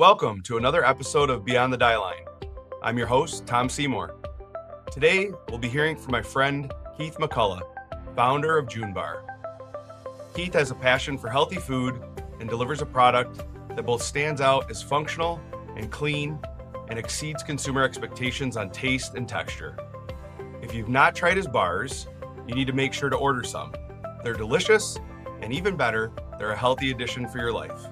Welcome to another episode of Beyond the Dieline. I'm your host, Tom Seymour. Today, we'll be hearing from my friend, Keith McCullough, founder of Junebar. Keith has a passion for healthy food and delivers a product that both stands out as functional and clean and exceeds consumer expectations on taste and texture. If you've not tried his bars, you need to make sure to order some. They're delicious, and even better, they're a healthy addition for your life.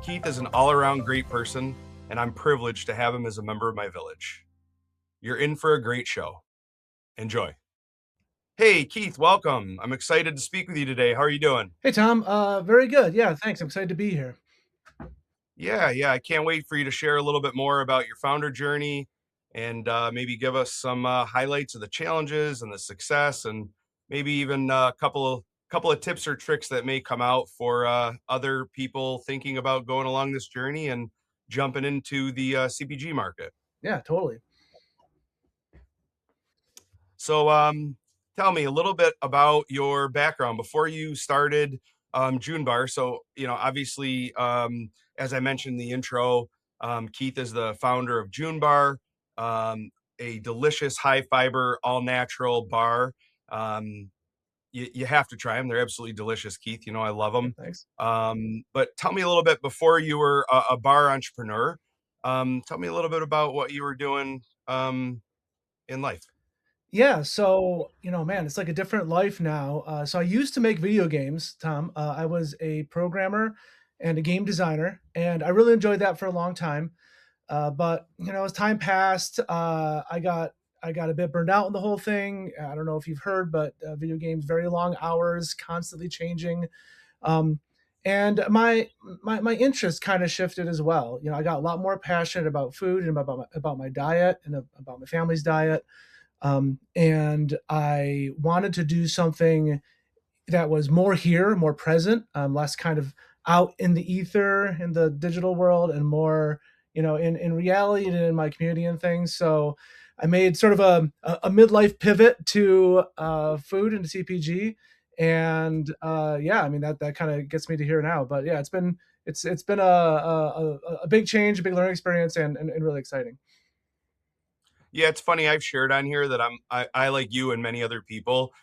Keith is an all-around great person, and I'm privileged to have him as a member of my village. You're in for a great show. Enjoy. Hey, Keith, welcome. I'm excited to speak with you today. How are you doing? Hey, Tom. Very good. Yeah, thanks. I'm excited to be here. Yeah. I can't wait for you to share a little bit more about your founder journey and maybe give us some highlights of the challenges and the success, and maybe even a couple of tips or tricks that may come out for other people thinking about going along this journey and jumping into the CPG market. Yeah, totally. So, tell me a little bit about your background before you started Junebar. So, obviously, as I mentioned in the intro, Keith is the founder of Junebar, a delicious, high fiber, all natural bar. You have to try them. They're absolutely delicious, Keith. I love them. Thanks. But tell me a little bit before you were a bar entrepreneur. Tell me a little bit about what you were doing in life. Yeah, so, man, it's like a different life now. So I used to make video games, Tom. I was a programmer and a game designer, and I really enjoyed that for a long time. But as time passed, I got a bit burned out in the whole thing. I don't know if you've heard, but video games, very long hours, constantly changing. Um, and my interest kind of shifted as well. I got a lot more passionate about food and about my diet and about my family's diet. And I wanted to do something that was more here, more present, less kind of out in the ether in the digital world, and more, in reality and in my community and things. So I made sort of a midlife pivot to food and to CPG. And yeah, I mean, that kind of gets me to here now. But yeah, it's been a big change, a big learning experience, and really exciting. Yeah, it's funny. I've shared on here that I like you and many other people.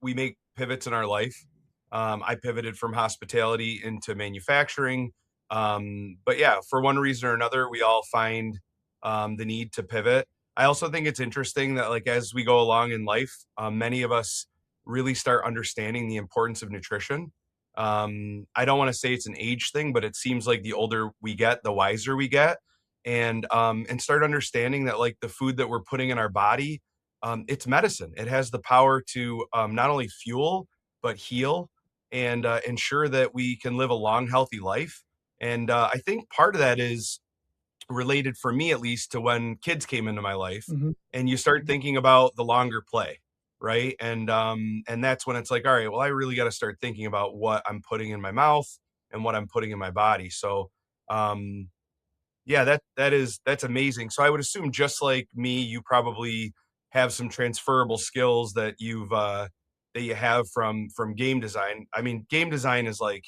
We make pivots in our life. I pivoted from hospitality into manufacturing. But yeah, for one reason or another, we all find the need to pivot. I also think it's interesting that, like, as we go along in life, many of us really start understanding the importance of nutrition. I don't want to say it's an age thing, but it seems like the older we get, the wiser we get, and start understanding that, like, the food that we're putting in our body, it's medicine. It has the power to not only fuel but heal and ensure that we can live a long, healthy life. And I think part of that is related, for me at least, to when kids came into my life, Hmm. and you start thinking about the longer play, right? And that's when it's like, all right, well, I really got to start thinking about what I'm putting in my mouth and what I'm putting in my body. So um yeah, that's amazing. So I would assume, just like me, you probably have some transferable skills that you have from game design. I mean, game design is like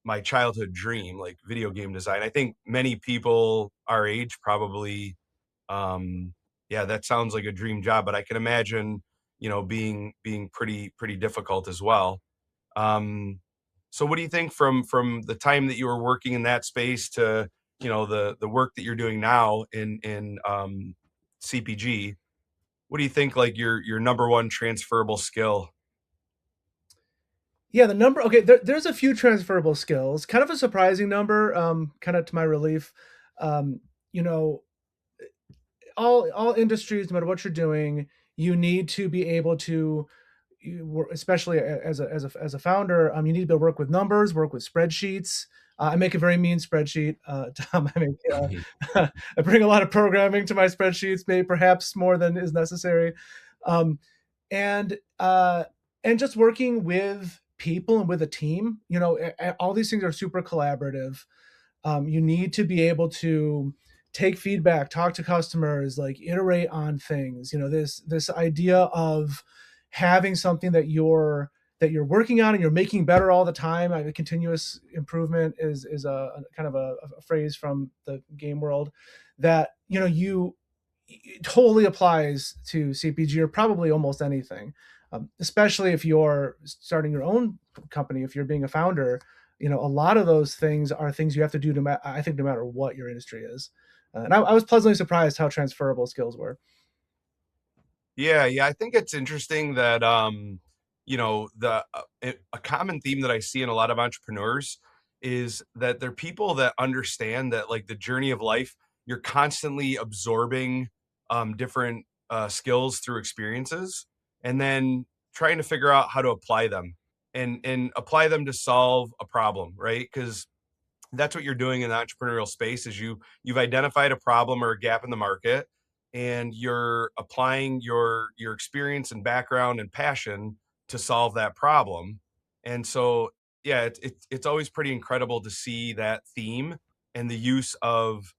my childhood dream, like video game design. I think many people our age probably, yeah, that sounds like a dream job, but I can imagine, being pretty difficult as well. Um, so what do you think from the time that you were working in that space to, the work that you're doing now in CPG? What do you think, like, your number one transferable skill? Yeah, the number. Okay, there's a few transferable skills. Kind of a surprising number. Kind of to my relief. Um, you know, all industries, no matter what you're doing, you need to be able to, especially as a founder, you need to be able to work with numbers, work with spreadsheets. I make a very mean spreadsheet. Tom, I make, I bring a lot of programming to my spreadsheets, maybe perhaps more than is necessary. Um, and uh, and just working with people and with a team, all these things are super collaborative. You need to be able to take feedback, talk to customers, like iterate on things. This idea of having something that you're that you're working on and you're making better all the time. Continuous improvement is a kind of a phrase from the game world that you it totally applies to CPG or probably almost anything, especially if you're starting your own company. If you're being a founder, a lot of those things are things you have to do. I think no matter what your industry is, and I was pleasantly surprised how transferable skills were. Yeah, yeah, I think it's interesting that a common theme that I see in a lot of entrepreneurs is that they're people that understand that like the journey of life, you're constantly absorbing different skills through experiences and then trying to figure out how to apply them and apply them to solve a problem, right? Because that's what you're doing in the entrepreneurial space is you've identified a problem or a gap in the market and you're applying your experience and background and passion to solve that problem. And so yeah, it's always pretty incredible to see that theme and the use of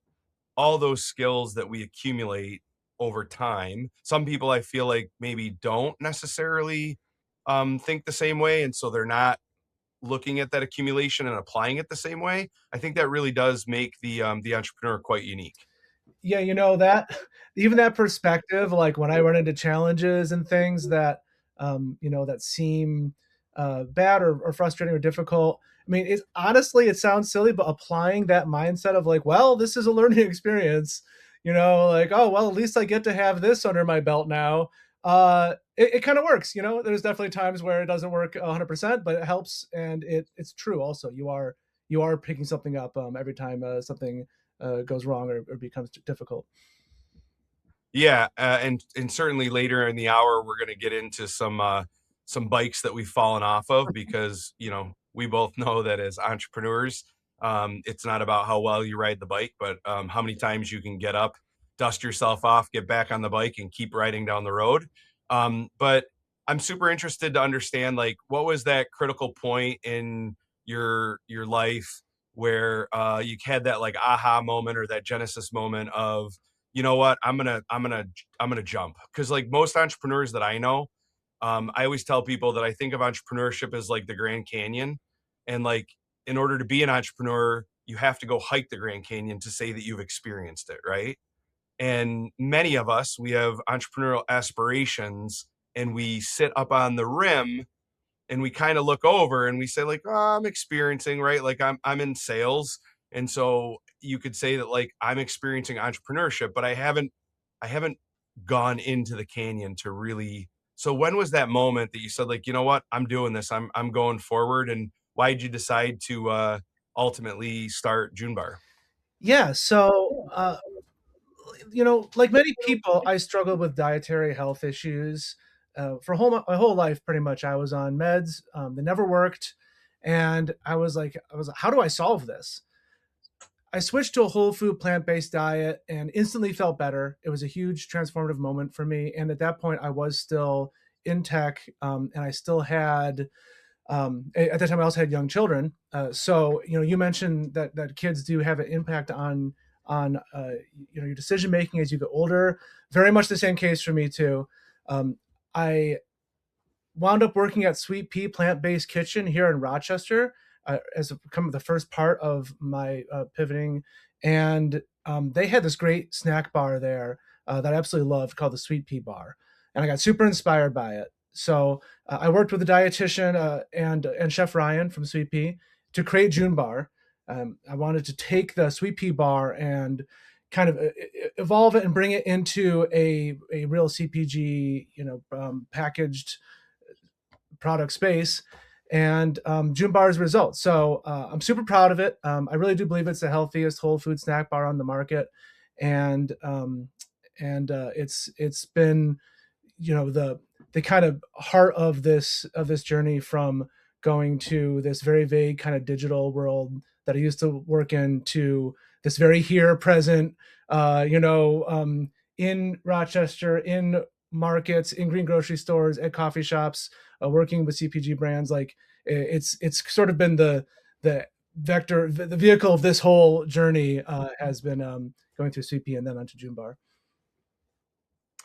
all those skills that we accumulate over time. Some people I feel like maybe don't necessarily think the same way, and so they're not looking at that accumulation and applying it the same way. I think that really does make the entrepreneur quite unique. Yeah, that even that perspective, like when I run into challenges and things that that seem bad or frustrating or difficult. I mean, it sounds silly, but applying that mindset of like, well, this is a learning experience, like, oh well, at least I get to have this under my belt now. It kind of works. There's definitely times where it doesn't work 100%, but it helps, and it's true. Also, you are picking something up every time something goes wrong or becomes difficult. Yeah, and certainly later in the hour we're going to get into some bikes that we've fallen off of because we both know that as entrepreneurs, it's not about how well you ride the bike, but how many times you can get up, dust yourself off, get back on the bike, and keep riding down the road. But I'm super interested to understand like what was that critical point in your life where you had that like aha moment or that genesis moment of you know what I'm gonna jump because like most entrepreneurs that I know, I always tell people that I think of entrepreneurship as like the Grand Canyon, and like in order to be an entrepreneur you have to go hike the Grand Canyon to say that you've experienced it, right? And many of us, we have entrepreneurial aspirations and we sit up on the rim and we kind of look over and we say like, oh, I'm experiencing, right? Like I'm in sales. And so you could say that like I'm experiencing entrepreneurship, but I haven't gone into the canyon to really. So when was that moment that you said like, you know what, I'm doing this. I'm going forward. And why did you decide to ultimately start Junebar? Yeah, so like many people, I struggled with dietary health issues for my whole life. Pretty much, I was on meds. They never worked, and I was like, how do I solve this? I switched to a whole food plant based diet and instantly felt better. It was a huge transformative moment for me. And at that point, I was still in tech, and I still had at that time I also had young children. So you mentioned that kids do have an impact on your decision making as you get older. Very much the same case for me too. I wound up working at Sweet Pea Plant Based Kitchen here in Rochester as kind of the first part of my pivoting, and they had this great snack bar there that I absolutely loved called the Sweet Pea Bar, and I got super inspired by it. So I worked with a dietitian and Chef Ryan from Sweet Pea to create June Bar. I wanted to take the Sweet Pea Bar and kind of evolve it and bring it into a real CPG, packaged product space, and June Bar's results. So I'm super proud of it. I really do believe it's the healthiest whole food snack bar on the market, and it's been the kind of heart of this journey from going to this very vague kind of digital world that I used to work in to this very here present, in Rochester, in markets, in green grocery stores, at coffee shops, working with CPG brands. Like it's sort of been the vector, the vehicle of this whole journey has been going through CP and then onto June Bar.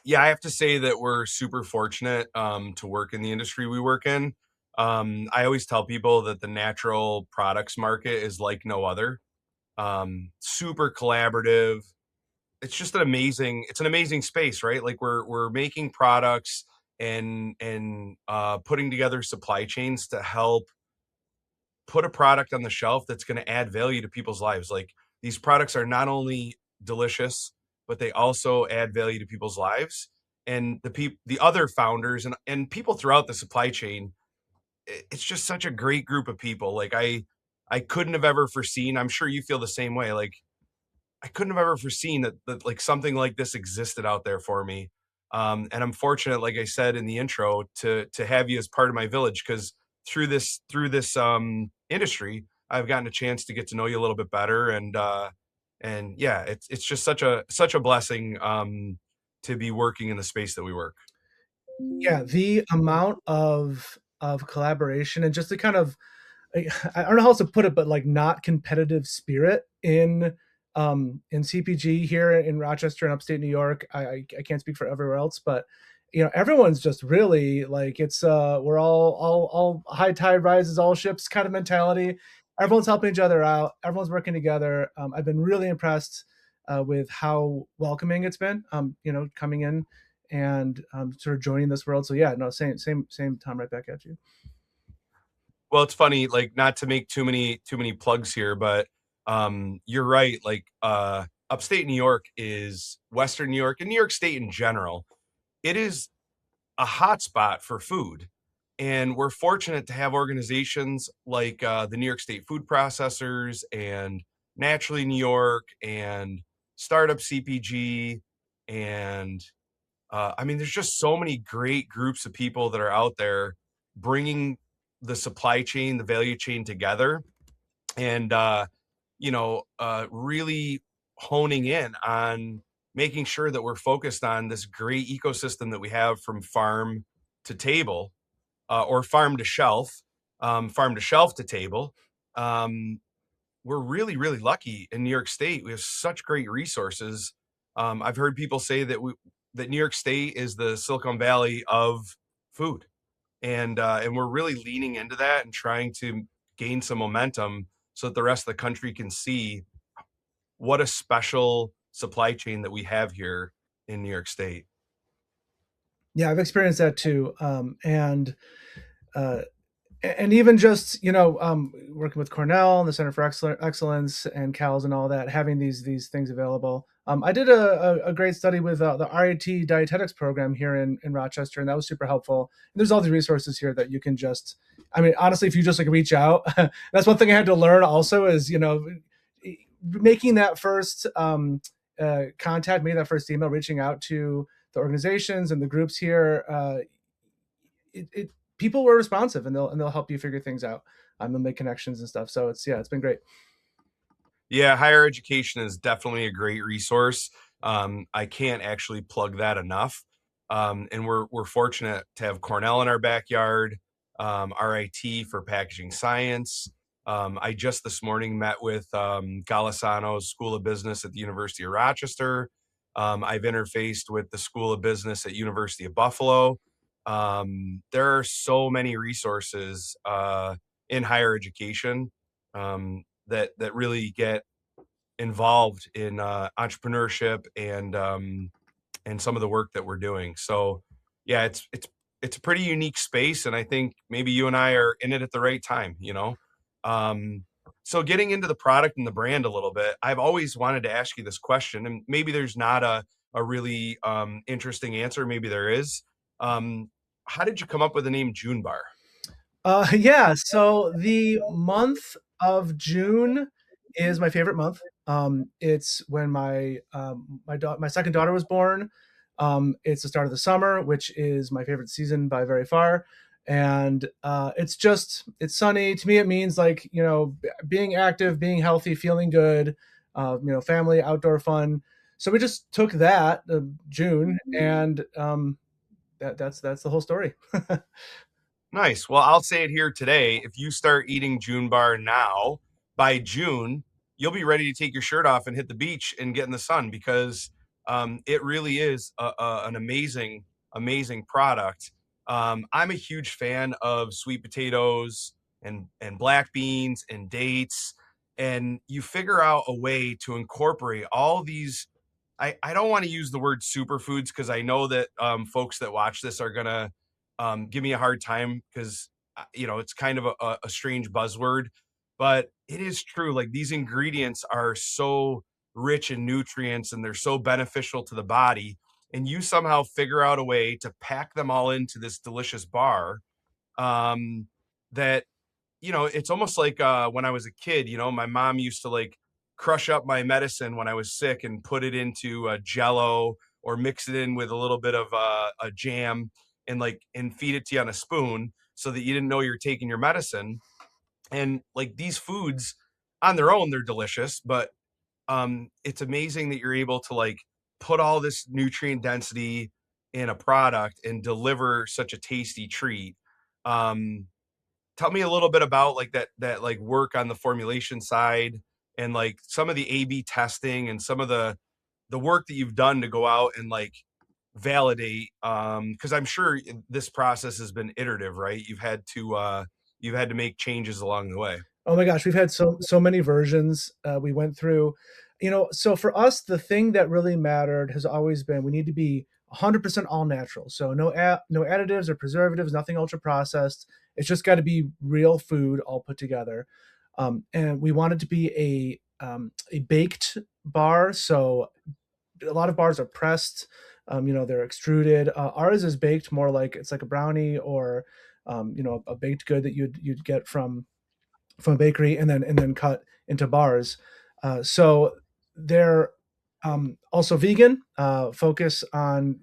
Yeah, I have to say that we're super fortunate to work in the industry we work in. I always tell people that the natural products market is like no other. Super collaborative. It's an amazing space, right? Like we're making products and putting together supply chains to help put a product on the shelf that's going to add value to people's lives. Like these products are not only delicious, but they also add value to people's lives. And the other founders and people throughout the supply chain, it's just such a great group of people. Like I couldn't have ever foreseen. I'm sure you feel the same way. Like I couldn't have ever foreseen that like something like this existed out there for me. And I'm fortunate, like I said in the intro, to have you as part of my village because through this industry, I've gotten a chance to get to know you a little bit better, and yeah, it's just such a blessing to be working in the space that we work. Yeah, the amount of collaboration and just the kind of I don't know how else to put it, but like not competitive spirit in CPG here in Rochester and upstate New York. I can't speak for everywhere else, but everyone's just really like it's we're all high tide rises all ships kind of mentality. Everyone's helping each other out. Everyone's working together. I've been really impressed with how welcoming it's been. Coming in and sort of joining this world. So yeah, no, same time right back at you. Well, it's funny, like not to make too many plugs here, but you're right. Like upstate New York is Western New York and New York State in general. It is a hotspot for food. And we're fortunate to have organizations like the New York State Food Processors and Naturally New York and Startup CPG. And I mean, there's just so many great groups of people that are out there bringing the supply chain, the value chain together and really honing in on making sure that we're focused on this great ecosystem that we have from farm to table or farm to shelf to table. Um, we're really, really lucky in New York State. We have such great resources. I've heard people say that New York State is the Silicon Valley of food, and we're really leaning into that and trying to gain some momentum so that the rest of the country can see what a special supply chain that we have here in New York State. Yeah, I've experienced that too. Uh, and even just working with Cornell and the Center for Excellence and CALS and all that, having these things available. I did a great study with the RIT dietetics program here in Rochester, and that was super helpful. And there's all these resources here that you can just, I mean, honestly, if you just like reach out, that's one thing I had to learn also is making that first contact, making that first email, reaching out to the organizations and the groups here. It people were responsive and they'll help you figure things out. They'll make connections and stuff. So it's been great. Yeah, higher education is definitely a great resource. I can't actually plug that enough. And we're fortunate to have Cornell in our backyard, RIT for packaging science. I just this morning met with Golisano's School of Business at the University of Rochester. I've interfaced with the School of Business at University of Buffalo. There are so many resources in higher education that really get involved in entrepreneurship and some of the work that we're doing. So yeah, it's a pretty unique space, and I think maybe you and I are in it at the right time. Um, so getting into the product and the brand a little bit, I've always wanted to ask you this question, and maybe there's not a really interesting answer. Maybe there is. Um, how did you come up with the name Junebar? Yeah, so the month of June is my favorite month. It's when my second daughter was born. It's the start of the summer, which is my favorite season by very far. And it's sunny. To me, it means like being active, being healthy, feeling good. Family, outdoor fun. So we just took that June, and that's the whole story. Nice. Well, I'll say it here today. If you start eating June bar now, by June, you'll be ready to take your shirt off and hit the beach and get in the sun because it really is an amazing, amazing product. I'm a huge fan of sweet potatoes and black beans and dates, and you figure out a way to incorporate all these. I don't want to use the word superfoods because I know that folks that watch this are gonna give me a hard time because it's kind of a strange buzzword, but it is true. Like these ingredients are so rich in nutrients and they're so beneficial to the body, and you somehow figure out a way to pack them all into this delicious bar um, that it's almost like when I was a kid, my mom used to like crush up my medicine when I was sick and put it into a jello or mix it in with a little bit of a jam and feed it to you on a spoon so that you didn't know you're taking your medicine. And like these foods on their own, they're delicious, but it's amazing that you're able to like put all this nutrient density in a product and deliver such a tasty treat. Um, Tell me a little bit about like that like work on the formulation side and like some of the A/B testing and some of the work that you've done to go out and like validate because I'm sure this process has been iterative, right? You've had to make changes along the way. Oh my gosh, we've had so many versions, we went through. So for us, the thing that really mattered has always been we need to be 100% all natural. So no additives or preservatives, nothing ultra processed. It's just gotta be real food all put together. And we wanted to be a baked bar, so a lot of bars are pressed, they're extruded. Ours is baked more like it's like a brownie or, a baked good that you'd get from a bakery and then cut into bars. So they're also vegan, focus on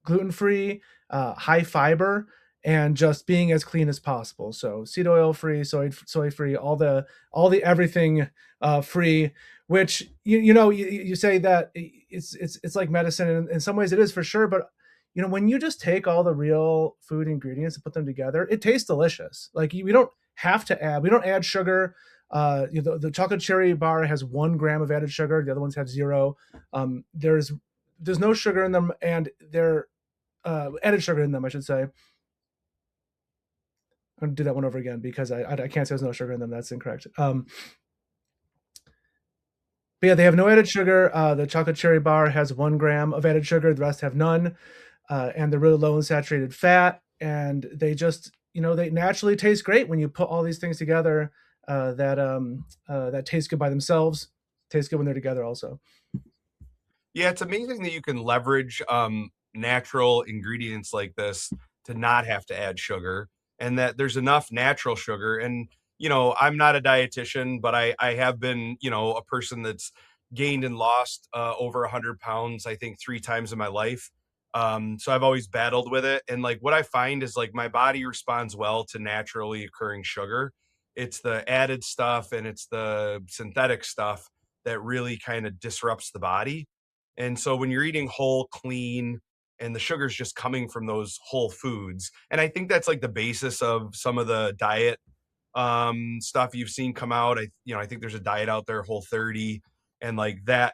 gluten free, high fiber, and just being as clean as possible. So seed oil free, soy free, all the everything free. Which you say that it's like medicine, and in some ways it is for sure. But when you just take all the real food ingredients and put them together, it tastes delicious. Like we don't add sugar. The chocolate cherry bar has 1 gram of added sugar. The other ones have zero. There's no sugar in them, and they're added sugar in them, I should say. I'm gonna do that one over again because I can't say there's no sugar in them. That's incorrect. But yeah, they have no added sugar. The chocolate cherry bar has 1 gram of added sugar. The rest have none, and they're really low in saturated fat. And they just, they naturally taste great when you put all these things together. That taste good by themselves. Taste good when they're together, also. Yeah, it's amazing that you can leverage natural ingredients like this to not have to add sugar and that there's enough natural sugar. And, I'm not a dietitian, but I have been, a person that's gained and lost over 100 pounds, I think 3 times in my life. So I've always battled with it. And like what I find is like my body responds well to naturally occurring sugar. It's the added stuff and it's the synthetic stuff that really kind of disrupts the body. And so when you're eating whole, clean, and the sugar's just coming from those whole foods, and I think that's like the basis of some of the diet stuff you've seen come out. I think there's a diet out there, Whole 30, and like that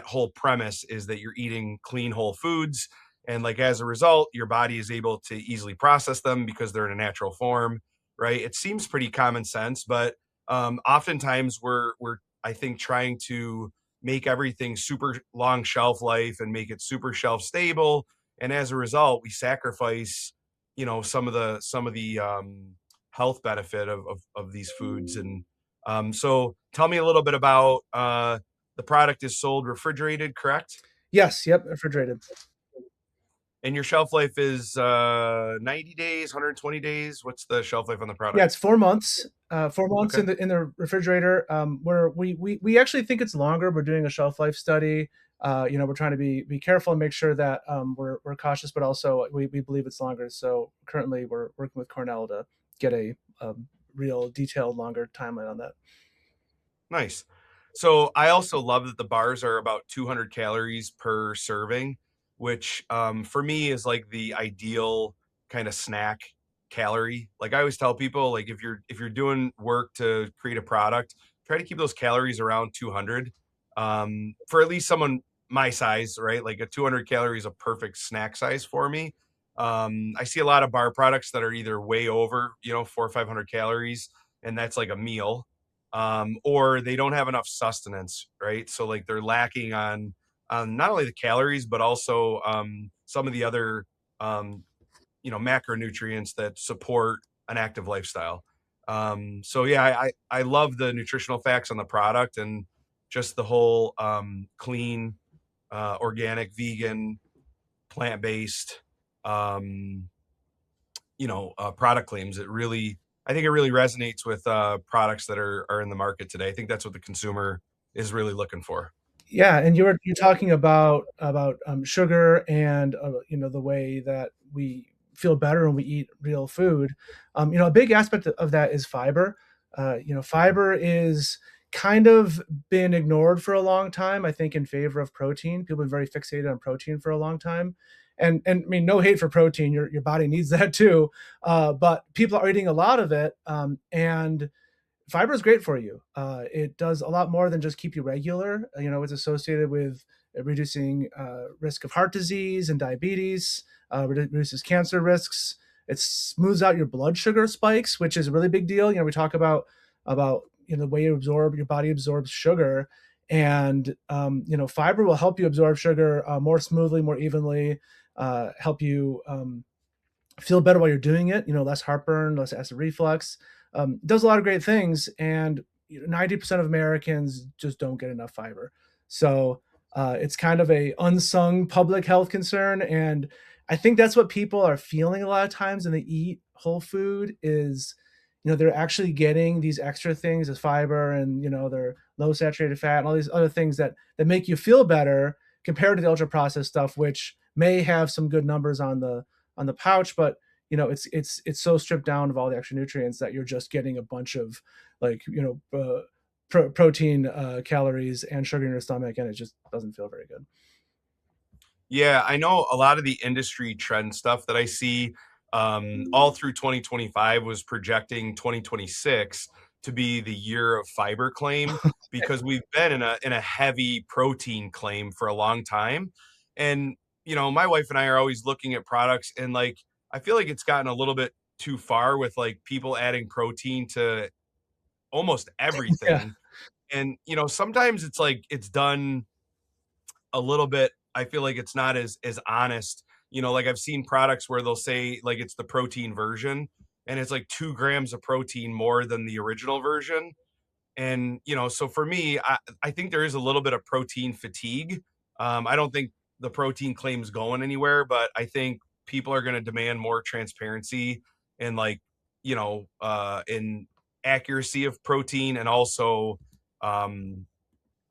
whole premise is that you're eating clean whole foods, and like as a result, your body is able to easily process them because they're in a natural form, right? It seems pretty common sense, but oftentimes we're I think trying to make everything super long shelf life and make it super shelf stable. And as a result, we sacrifice, some of the health benefit of these foods. And so tell me a little bit about the product is sold refrigerated, correct? Yes, yep, refrigerated. And your shelf life is 90 days, 120 days. What's the shelf life on the Yeah, product? it's 4 months. 4 months Okay. in the refrigerator. Where we actually think it's longer. We're doing a shelf life study. We're trying to be careful and make sure that we're cautious, but also we believe it's longer. So currently, we're working with Cornell to get a real detailed longer timeline on that. Nice. So I also love that the bars are about 200 calories per serving, which for me is like the ideal kind of snack calorie. Like I always tell people, like if you're doing work to create a product, try to keep those calories around 200 for at least someone my size, right? Like a 200 calories is a perfect snack size for me. I see a lot of bar products that are either way over, 400 or 500 calories, and that's like a meal, or they don't have enough sustenance, right? So like they're lacking on not only the calories but also some of the other um, macronutrients that support an active lifestyle. So yeah, I love the nutritional facts on the product and just the whole clean, organic, vegan, plant based, um, product claims. I think it really resonates with products that are in the market today. I think that's what the consumer is really looking for. Yeah, and you're talking about sugar and the way that we feel better when we eat real food. A big aspect of that is fiber. Fiber is kind of been ignored for a long time. I think in favor of protein. People have been very fixated on protein for a long time. And I mean, no hate for protein. Your body needs that too. But people are eating a lot of it, and fiber is great for you. It does a lot more than just keep you regular. It's associated with reducing risk of heart disease and diabetes, reduces cancer risks. It smooths out your blood sugar spikes, which is a really big deal. We talk about the way your body absorbs sugar, and fiber will help you absorb sugar more smoothly, more evenly, help you feel better while you're doing it. Less heartburn, less acid reflux. Does a lot of great things, and 90% of Americans just don't get enough fiber. So it's kind of a unsung public health concern, and I think that's what people are feeling a lot of times when they eat whole food is, they're actually getting these extra things as fiber, and they're low saturated fat and all these other things that make you feel better compared to the ultra processed stuff, which may have some good numbers on the pouch, but it's so stripped down of all the extra nutrients that you're just getting a bunch of like protein, calories, and sugar in your stomach, and it just doesn't feel very good. Yeah, I know a lot of the industry trend stuff that I see all through 2025 was projecting 2026 to be the year of fiber claim because we've been in a heavy protein claim for a long time. And my wife and I are always looking at products and like I feel like it's gotten a little bit too far with like people adding protein to almost Yeah, everything. And sometimes it's like it's done a little bit. I feel like it's not as honest. Like I've seen products where they'll say like it's the protein version and it's like 2 grams of protein more than the original version. And so for me, I think there is a little bit of protein fatigue. I don't think the protein claims going anywhere, but I think people are going to demand more transparency and like in accuracy of protein, and also um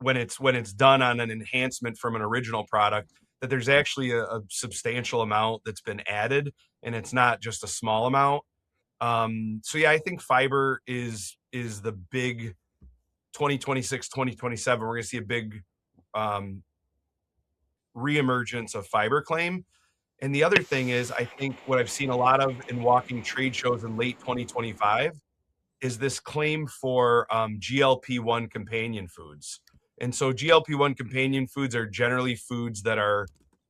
when it's done on an enhancement from an original product, that there's actually a substantial amount that's been added and it's not just a small amount. So yeah, I think fiber is the big 2026, 2027. We're going to see a big um reemergence of fiber claim. And the other thing is, I think what I've seen a lot of in walking trade shows in late 2025 is this claim for GLP-1 companion foods. And so GLP-1 companion foods are generally foods that are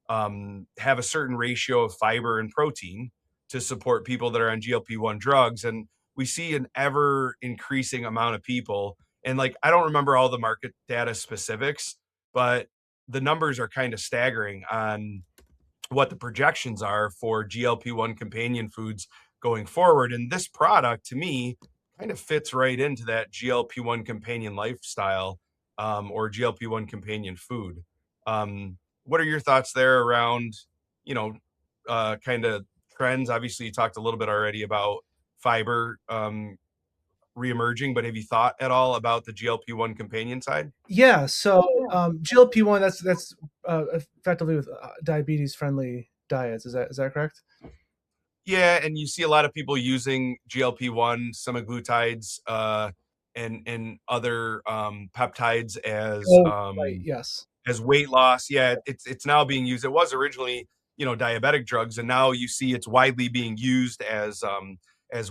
have a certain ratio of fiber and protein to support people that are on GLP-1 drugs. And we see an ever increasing amount of people. And like, I don't remember all the market data specifics, but the numbers are kind of staggering on what the projections are for GLP-1 companion foods going forward. And this product, to me, kind of fits right into that GLP-1 companion lifestyle, or GLP-1 companion food. What are your thoughts there around, you know, kind of trends? Obviously, you talked a little bit already about fiber reemerging, but have you thought at all about the GLP-1 companion side? yeah. So GLP-1, that's effectively with diabetes friendly diets. Is that correct? Yeah, and you see a lot of people using GLP-1 semaglutides, and other peptides Oh, right. Yes. as weight loss. Yeah, it's now being used. It was originally, diabetic drugs, and now you see it's widely being used as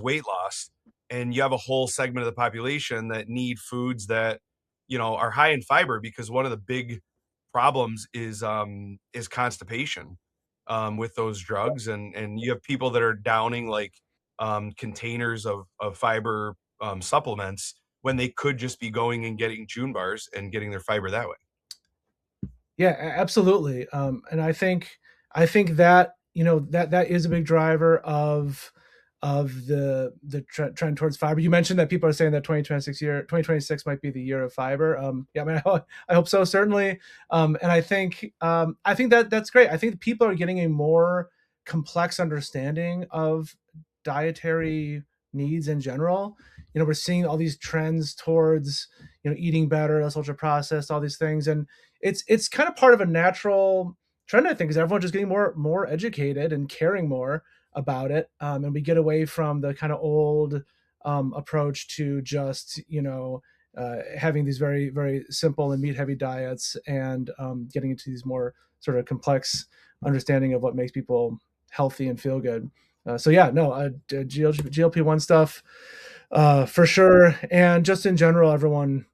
weight loss. And you have a whole segment of the population that need foods that, are high in fiber because one of the big problems is constipation. with those drugs, and you have people that are downing like containers of fiber supplements when they could just be going and getting June bars and getting their fiber that way. Yeah, absolutely. And I think that that is a big driver of the trend towards fiber. You mentioned that people are saying that 2026 might be the year of fiber. Yeah, I mean, I hope so, certainly. And I think that that's great. I think people are getting a more complex understanding of dietary needs in general. We're seeing all these trends towards eating better, less ultra processed, all these things, and it's kind of part of a natural trend, I think, is everyone just getting more educated and caring more about it, and we get away from the kind of old approach to just having these very very simple and meat heavy diets, and getting into these more sort of complex understanding of what makes people healthy and feel good. So yeah, no, GLP-1 stuff for sure, and just in general, everyone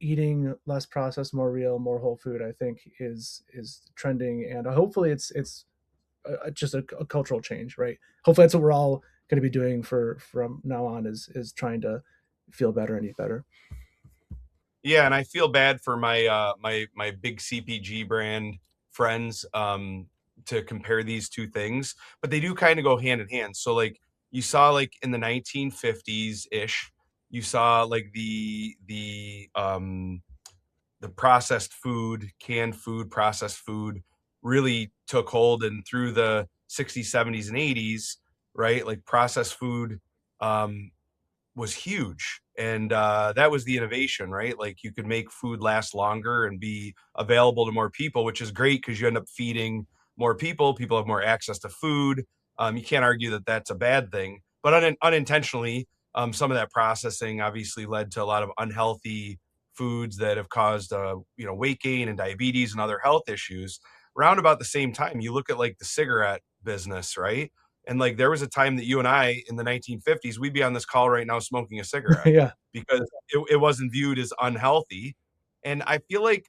eating less processed, more real, more whole food, I think is trending, and hopefully it's just a cultural change, right? Hopefully that's what we're all going to be doing for from now on, is trying to feel better and eat better. Yeah, and I feel bad for my big CPG brand friends to compare these two things, but they do kind of go hand in hand. So like you saw like in the 1950s ish, you saw like the processed food, canned food, processed food really took hold, and through the 60s, 70s and 80s, right? Like processed food um was huge, and that was the innovation, right? Like you could make food last longer and be available to more people, which is great because you end up feeding more people. People have more access to food. You can't argue that that's a bad thing, but unintentionally, some of that processing obviously led to a lot of unhealthy foods that have caused weight gain and diabetes and other health issues. Around about the same time, you look at like the cigarette business, right? And like there was a time that you and I in the 1950s, we'd be on this call right now smoking a cigarette Yeah. because it wasn't viewed as unhealthy. And I feel like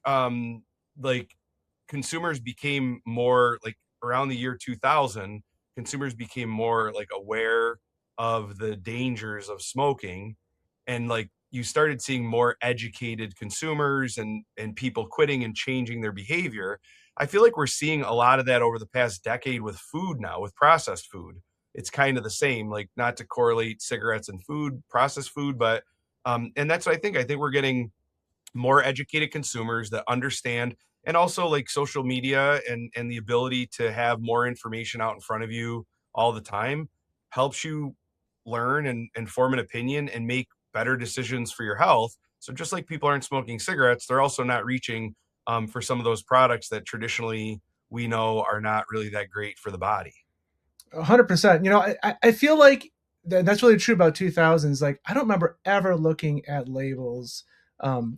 consumers became more like around the year 2000, consumers became more like aware of the dangers of smoking, and like you started seeing more educated consumers and people quitting and changing their behavior. I feel like we're seeing a lot of that over the past decade with food now, with processed food. It's kind of the same, like not to correlate cigarettes and food, processed food, but and that's what I think. I think we're getting more educated consumers that understand, and also like social media and the ability to have more information out in front of you all the time helps you learn and form an opinion and make better decisions for your health. So just like people aren't smoking cigarettes, they're also not reaching for some of those products that traditionally we know are not really that great for the body. 100%. I feel like that's really true about 2000s. Like, I don't remember ever looking at labels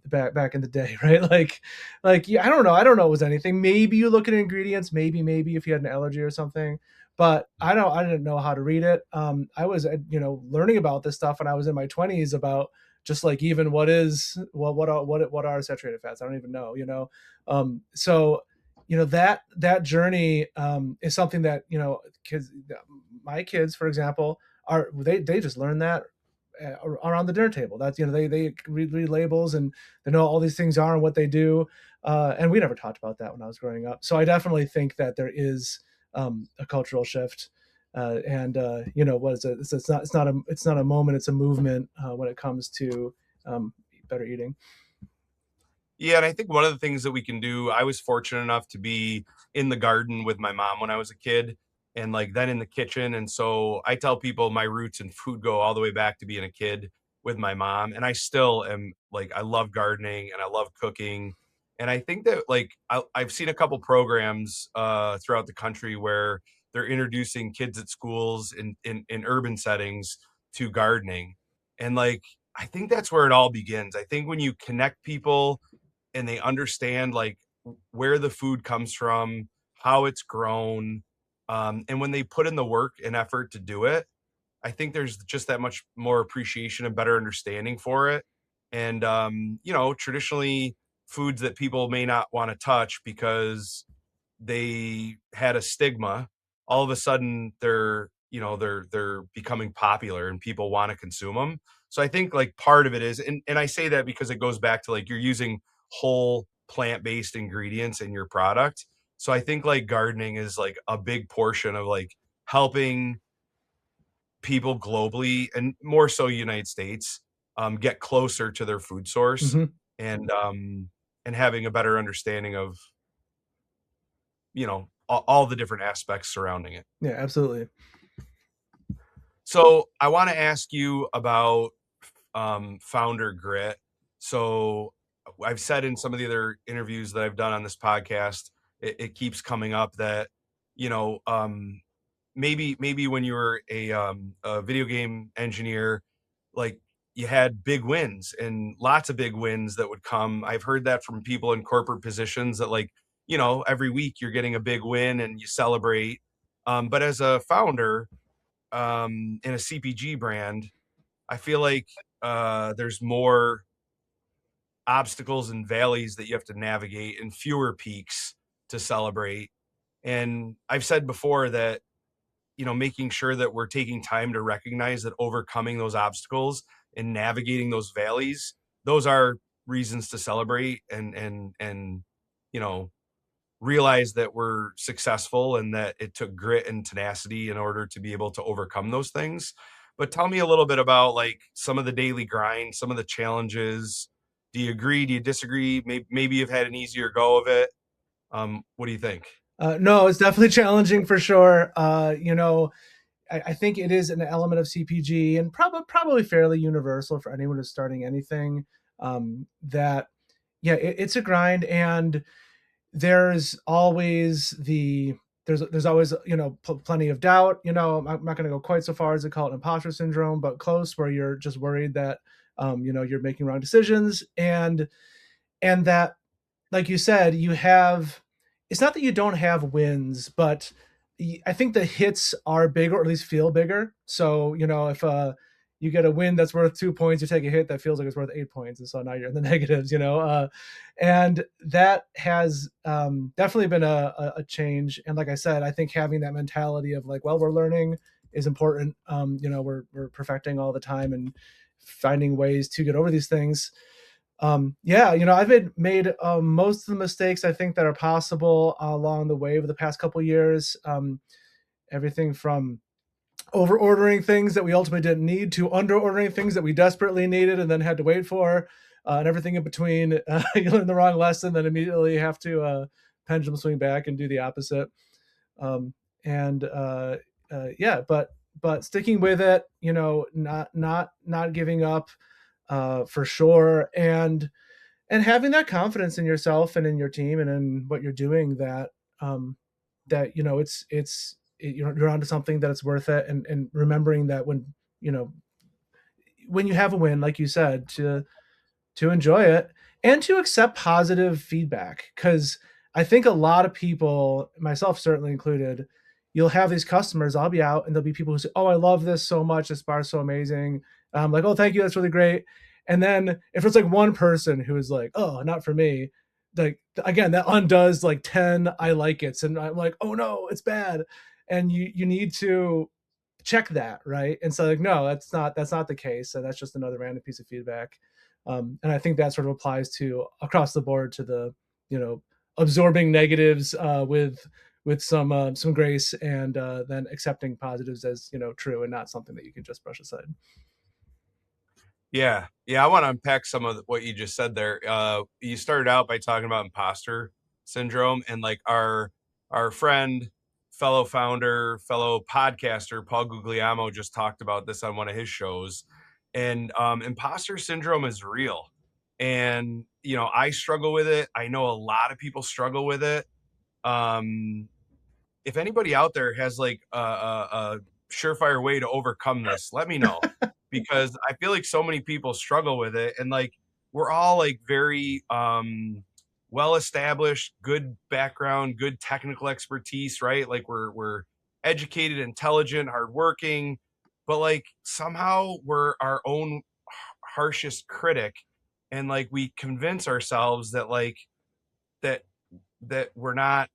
back in the day, right? Like yeah, I don't know it was anything. Maybe you look at ingredients, maybe if you had an allergy or something, but I didn't know how to read it. I was learning about this stuff when I was in my 20s, about just like even what are saturated fats. I don't even know. So that journey is something that kids, my kids for example, they just learn that around the dinner table. That's they read labels, and they know all these things are and what they do, and we never talked about that when I was growing up. So I definitely think that there is a cultural shift, and what is it, it's not a moment, it's a movement when it comes to better eating. Yeah, and I think one of the things that we can do, I was fortunate enough to be in the garden with my mom when I was a kid, and like then in the kitchen. And so I tell people my roots in food go all the way back to being a kid with my mom. And I still am like, I love gardening and I love cooking. And I think that like I've seen a couple programs throughout the country where they're introducing kids at schools in urban settings to gardening. And like, I think that's where it all begins. I think when you connect people and they understand like where the food comes from, how it's grown, and when they put in the work and effort to do it, I think there's just that much more appreciation and better understanding for it. And traditionally foods that people may not want to touch because they had a stigma, all of a sudden they're becoming popular and people want to consume them. So I think like part of it is, and I say that because it goes back to like you're using whole plant-based ingredients in your product. So I think like gardening is like a big portion of like helping people globally and more so United States get closer to their food source Mhm. and having a better understanding of all the different aspects surrounding it. Yeah, absolutely. So I want to ask you about founder grit. So I've said in some of the other interviews that I've done on this podcast, it keeps coming up that you know maybe when you were a video game engineer, like you had big wins and lots of big wins that would come. I've heard that from people in corporate positions that like every week you're getting a big win and you celebrate. But as a founder in a CPG brand, I feel like there's more obstacles and valleys that you have to navigate and fewer peaks to celebrate. And I've said before that, making sure that we're taking time to recognize that overcoming those obstacles and navigating those valleys, those are reasons to celebrate and you know, realize that we're successful and that it took grit and tenacity in order to be able to overcome those things. But tell me a little bit about like some of the daily grind, some of the challenges. Do you agree? Do you disagree? Maybe you've had an easier go of it. What do you think? No, it's definitely challenging for sure. I think it is an element of CPG and probably fairly universal for anyone who's starting anything. That yeah, it's a grind, and there's always there's always plenty of doubt. I'm not going to go quite so far as to call it imposter syndrome, but close, where you're just worried that you're making wrong decisions, and that, like you said, you have, it's not that you don't have wins, but I think the hits are bigger, or at least feel bigger. So, if you get a win that's worth 2 points, you take a hit that feels like it's worth 8 points. And so now you're in the negatives, and that has definitely been a change. And like I said, I think having that mentality of like, well, we're learning is important. We're perfecting all the time and finding ways to get over these things. Yeah, I've made most of the mistakes I think that are possible along the way over the past couple years. Everything from over ordering things that we ultimately didn't need to under ordering things that we desperately needed and then had to wait for, and everything in between. You learn the wrong lesson, then immediately have to pendulum swing back and do the opposite. And Yeah, but sticking with it, not giving up for sure, and having that confidence in yourself and in your team and in what you're doing, that you're onto something, that it's worth it, and remembering that you know when you have a win, like you said, to enjoy it and to accept positive feedback. Because I think a lot of people, myself certainly included, you'll have these customers. I'll be out and there'll be people who say, "Oh, I love this so much. This bar is so amazing." I'm like, "Oh, thank you. That's really great." And then if it's like one person who is like, "Oh, not for me," like again, that undoes like 10 I like it's, and I'm like, "Oh no, it's bad." And you need to check that, right? And so like, no, that's not the case. So that's just another random piece of feedback. And I think that sort of applies to across the board to the absorbing negatives with some grace, and then accepting positives as true and not something that you can just brush aside. Yeah. Yeah. I want to unpack some of what you just said there. You started out by talking about imposter syndrome and like our friend, fellow founder, fellow podcaster, Paul Guglielmo just talked about this on one of his shows. And imposter syndrome is real. And, I struggle with it. I know a lot of people struggle with it. Um, if anybody out there has like a surefire way to overcome this, let me know, because I feel like so many people struggle with it, and like we're all like very well established, good background, good technical expertise, right? Like we're educated, intelligent, hardworking, but like somehow we're our own harshest critic, and like we convince ourselves that like that that we're not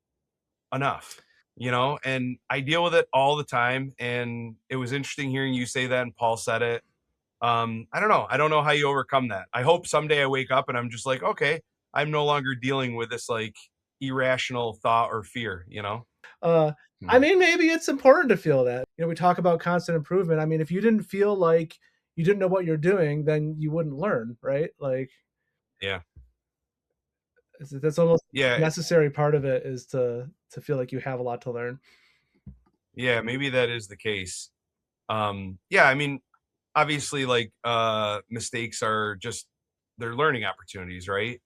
enough, and I deal with it all the time. And it was interesting hearing you say that, and Paul said it. I don't know. I don't know how you overcome that. I hope someday I wake up and I'm just like, okay, I'm no longer dealing with this like irrational thought or fear. Uh, I Hmm. mean, maybe it's important to feel that. We talk about constant improvement. I mean, if you didn't feel like you didn't know what you're doing, then you wouldn't learn, right? Like, Yeah. that's almost Yeah. a necessary part of it is to feel like you have a lot to learn. Yeah. Maybe that is the case. Yeah. I mean, obviously, like, mistakes are just, they're learning opportunities, right?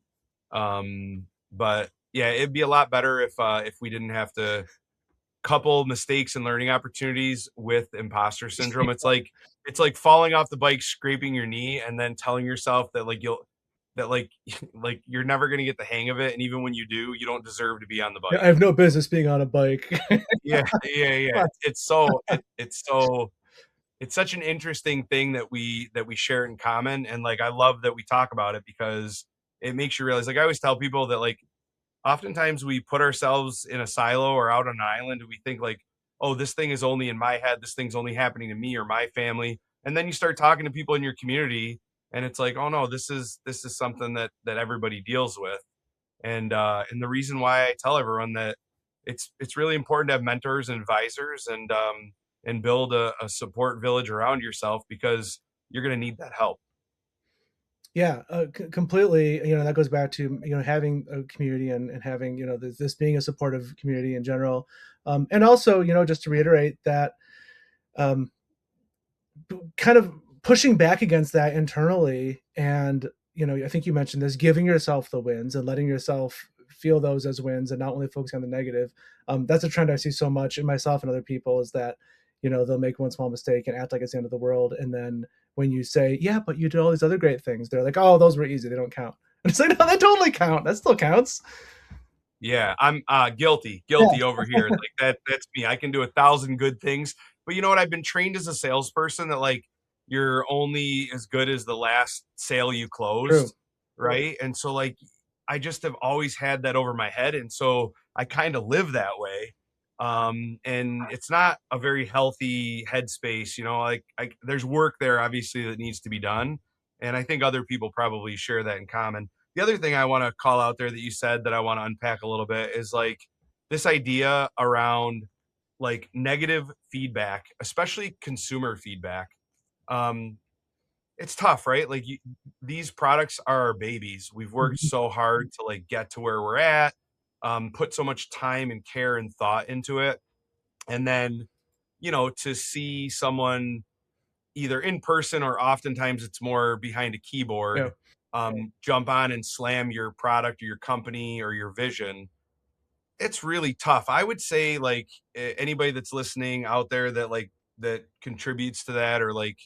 But yeah, it'd be a lot better if we didn't have to couple mistakes and learning opportunities with imposter syndrome. It's like falling off the bike, scraping your knee, and then telling yourself that like you'll that like you're never gonna get the hang of it, and even when you do, you don't deserve to be on the Yeah, I bike. have no business being on a bike. Yeah, yeah, yeah. It's such an interesting thing that we share in common, and like I love that we talk about it because it makes you realize. Like I always tell people that like oftentimes we put ourselves in a silo or out on an island and we think like, oh, this thing is only in my head, this thing's only happening to me or my family. And then you start talking to people in your community and it's like, oh no, this is something that everybody deals with. And the reason why I tell everyone that it's really important to have mentors and advisors and build a support village around yourself because you're going to need that help. Yeah, completely. That goes back to having a community and having this being a supportive community in general, and also just to reiterate that um, kind of pushing back against that internally, and I think you mentioned this, giving yourself the wins and letting yourself feel those as wins and not only focusing on the negative. That's a trend I see so much in myself and other people, is that they'll make one small mistake and act like it's the end of the world, and then when you say, yeah, but you did all these other great things, they're like, oh, those were easy, they don't count. And it's like, no, that totally count, that still counts. Yeah, I'm guilty, Yeah. guilty over here. Like that's me. I can do 1,000 good things, but you know what? I've been trained as a salesperson that like you're only as good as the last sale you True. closed, right? And so like I just have always had that over my head, and so I kind of live that way. And it's not a very healthy headspace, like there's work there obviously that needs to be done, and I think other people probably share that in common. The other thing I want to call out there that you said that I want to unpack a little bit is like this idea around like negative feedback, especially consumer feedback. Um, it's tough, right? Like these products are our babies. We've worked Mhm. so hard to like get to where we're at, put so much time and care and thought into it. And then, to see someone either in person or oftentimes it's more behind a Yeah. keyboard, jump on and slam your product or your company or your vision. It's really tough. I would say like anybody that's listening out there that like that contributes to that or like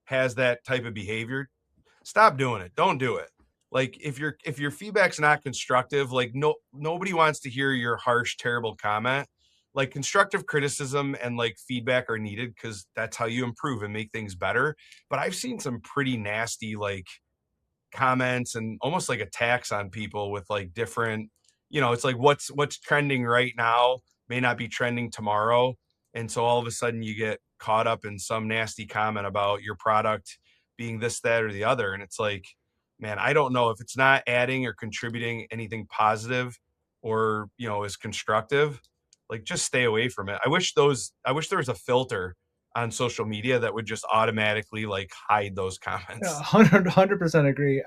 has that type of behavior, stop doing it. Don't do it. Like if your feedback's not constructive, like nobody wants to hear your harsh, terrible comment. Like constructive criticism and like feedback are needed because that's how you improve and make things better. But I've seen some pretty nasty like comments and almost like attacks on people with like different, it's like what's trending right now may not be trending tomorrow. And so all of a sudden you get caught up in some nasty comment about your product being this, that, or the other. And it's like, man, I don't know if it's not adding or contributing anything positive or, is constructive, like just stay away from it. I wish there was a filter on social media that would just automatically like hide those Yeah, comments. 100% agree.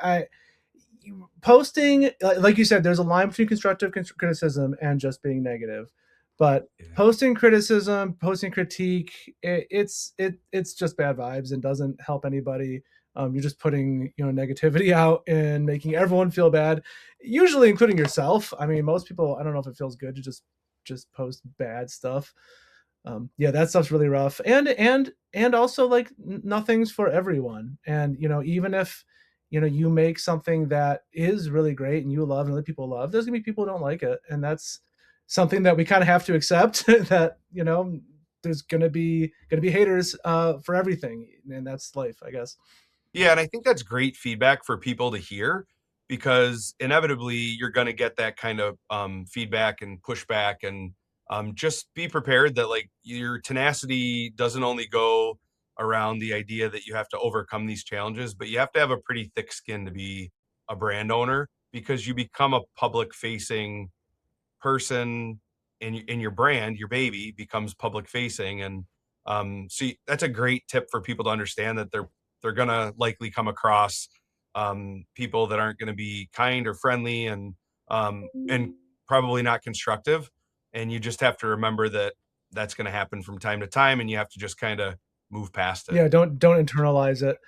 Posting, like you said, there's a line between constructive criticism and just being negative. But Yeah. posting criticism, posting critique, it's just bad vibes and doesn't help anybody. You're just putting negativity out and making everyone feel bad, usually including yourself. I mean, most people, I don't know if it feels good to just post bad stuff. Yeah, that stuff's really rough, and also like nothing's for everyone. And even if you make something that is really great and you love and other people love, there's gonna be people who don't like it, and that's something that we kind of have to accept. That there's gonna be haters for everything, and that's life, I guess. Yeah, and I think that's great feedback for people to hear because inevitably you're going to get that kind of feedback and pushback and just be prepared that like your tenacity doesn't only go around the idea that you have to overcome these challenges, but you have to have a pretty thick skin to be a brand owner because you become a public facing person in your brand, your baby becomes public facing. And see, that's a great tip for people to understand that they're gonna likely come across people that aren't going to be kind or friendly and probably not constructive. And you just have to remember that that's going to happen from time to time, and you have to just kind of move past it. Yeah, don't internalize it.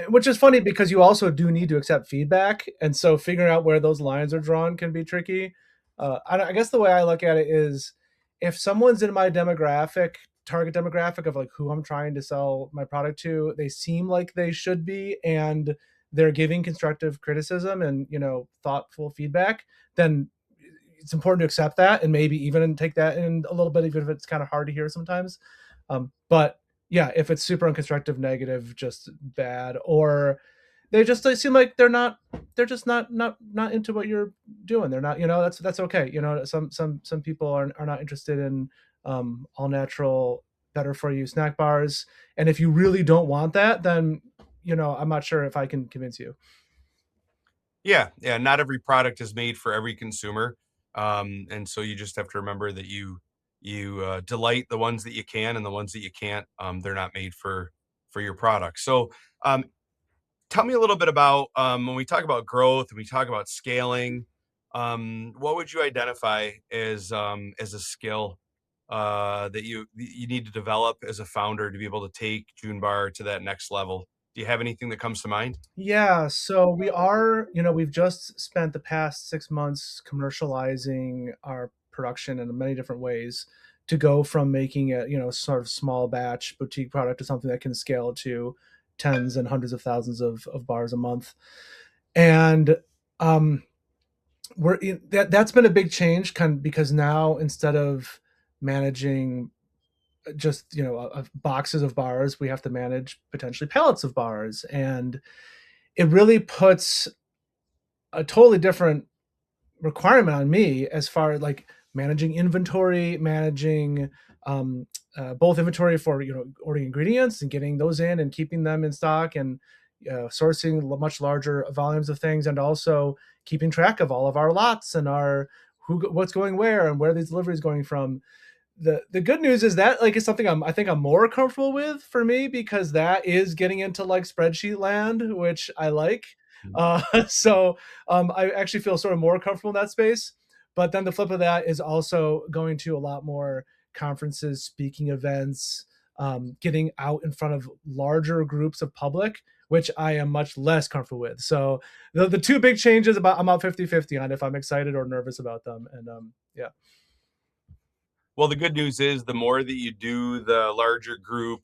Which is funny because you also do need to accept feedback, and so figuring out where those lines are drawn can be tricky. I guess the way I look at it is, if someone's in my target demographic of like who I'm trying to sell my product to, they seem like they should be, and they're giving constructive criticism and thoughtful feedback, then it's important to accept that and maybe even take that in a little bit, even if it's kind of hard to hear sometimes. But yeah, if it's super unconstructive, negative, just bad, or they seem like they're just not into what you're doing. They're not, that's okay. Some people are not interested in all natural, better for you snack bars. And if you really don't want that, then I'm not sure if I can convince you. Yeah, yeah. Not every product is made for every consumer, and so you just have to remember that you delight the ones that you can, and the ones that you can't, they're not made for your product. So, um, tell me a little bit about when we talk about growth and we talk about scaling. What would you identify as a skill that you need to develop as a founder to be able to take Junebar to that next level? Do you have anything that comes to mind? Yeah, so we've just spent the past 6 months commercializing our production in many different ways to go from making a, sort of small batch boutique product to something that can scale to tens and hundreds of thousands of bars a month. And um, that's been a big change because now instead of managing just boxes of bars, we have to manage potentially pallets of bars, and it really puts a totally different requirement on me as far as like managing inventory, managing both inventory for ordering ingredients and getting those in and keeping them in stock, and sourcing much larger volumes of things, and also keeping track of all of our lots and our what's going where and where these deliveries going from. The good news is that like is something I think I'm more comfortable with for me, because that is getting into like spreadsheet land, which I like. So I actually feel sort of more comfortable in that space. But then the flip of that is also going to a lot more conferences, speaking events, getting out in front of larger groups of public, which I am much less comfortable with. So the two big changes, I'm about 50-50 on if I'm excited or nervous about them. And yeah. Well, the good news is the more that you do the larger group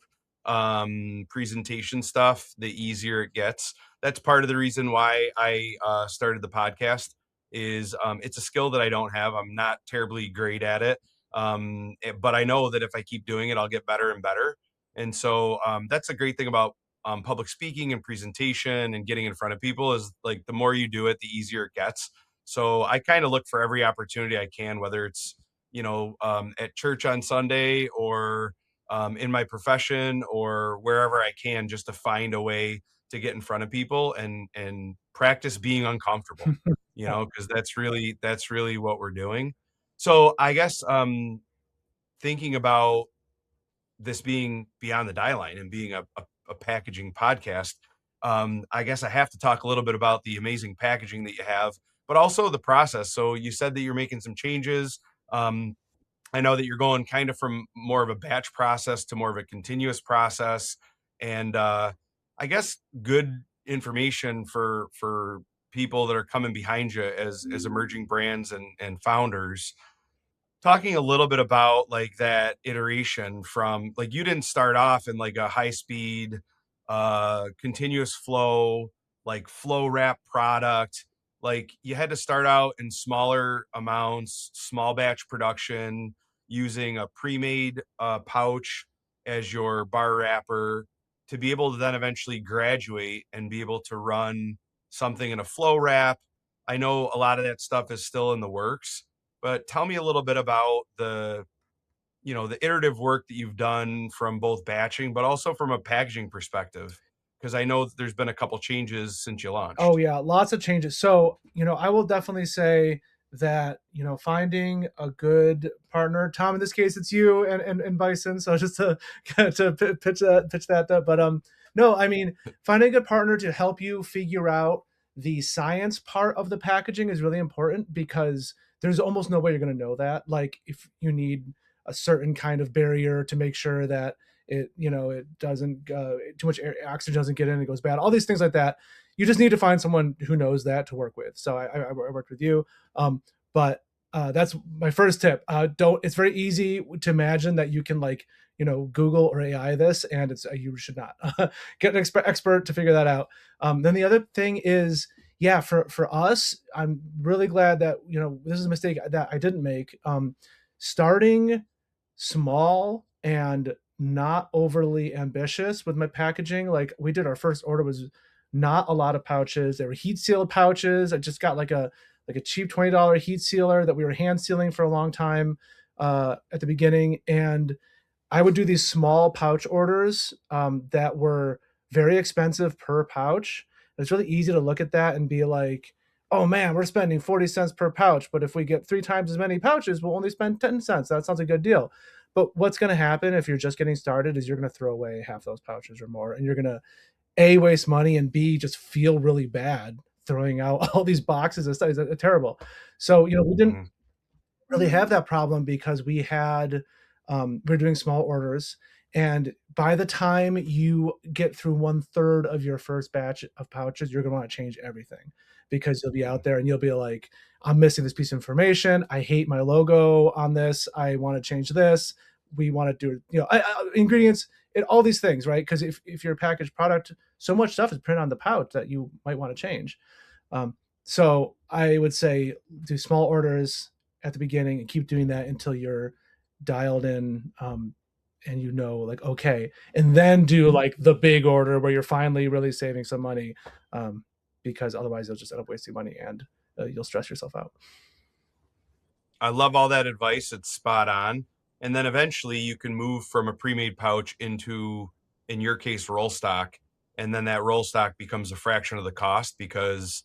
presentation stuff, the easier it gets. That's part of the reason why I started the podcast. Is it's a skill that I don't have. I'm not terribly great at it, but I know that if I keep doing it, I'll get better and better. And so that's a great thing about public speaking and presentation and getting in front of people is like the more you do it, the easier it gets. So I kind of look for every opportunity I can, whether it's at church on Sunday or in my profession or wherever I can, just to find a way to get in front of people and practice being uncomfortable, because that's really what we're doing. So I guess thinking about this being beyond the die line and being a packaging podcast, I guess I have to talk a little bit about the amazing packaging that you have, but also the process. So you said that you're making some changes. Um, I know that you're going kind of from more of a batch process to more of a continuous process, and I guess good information for people that are coming behind you as emerging brands and founders. Talking a little bit about like that iteration from like you didn't start off in like a high speed, continuous flow, like flow wrap product. Like you had to start out in smaller amounts, small batch production, using a pre-made pouch as your bar wrapper to be able to then eventually graduate and be able to run something in a flow wrap. I know a lot of that stuff is still in the works, but tell me a little bit about the iterative work that you've done from both batching, but also from a packaging perspective, because I know there's been a couple changes since you Oh launched. yeah, lots of changes. So, I will definitely say that, finding a good partner, Tom, in this case, it's you and Bison. So just to, pitch that, but no, I mean, finding a good partner to help you figure out the science part of the packaging is really important because there's almost no way you're going to know that. Like if you need a certain kind of barrier to make sure that it doesn't too much oxygen doesn't get in, it goes bad. All these things like that, you just need to find someone who knows that to work with. So I worked with you, but that's my first tip. Don't. It's very easy to imagine that you can like Google or AI this, and it's you should not get an expert to figure that out. Then the other thing is, yeah, for us, I'm really glad that this is a mistake that I didn't make. Starting small and not overly ambitious with my packaging. Like we did, our first order was not a lot of pouches. They were heat sealed pouches. I just got like a cheap $20 heat sealer that we were hand sealing for a long time at the beginning, and I would do these small pouch orders that were very expensive per pouch. It's really easy to look at that and be like, oh man, we're spending 40 cents per pouch, but if we get 3 times as many pouches, we'll only spend 10 cents. That sounds like a good deal. But what's going to happen if you're just getting started is you're going to throw away half those pouches or more, and you're going to A, waste money, and B, just feel really bad throwing out all these boxes of stuff. It's terrible. So, we didn't Mhm. really have that problem because we're doing small orders, and by the time you get through 1/3 of your first batch of pouches, you're gonna wanna change everything because you'll be out there and you'll be like, "I'm missing this piece of information. I hate my logo on this. I wanna change this. We wanna do," ingredients and all these things, right? Because if you're a packaged product, so much stuff is printed on the pouch that you might wanna change. Um, so I would say do small orders at the beginning and keep doing that until you're dialed in, and like, okay, and then do like the big order where you're finally really saving some money, because otherwise you'll just end up wasting money and you'll stress yourself out. I love all that advice. It's spot on. And then eventually you can move from a pre-made pouch into, in your case, roll stock. And then that roll stock becomes a fraction of the cost because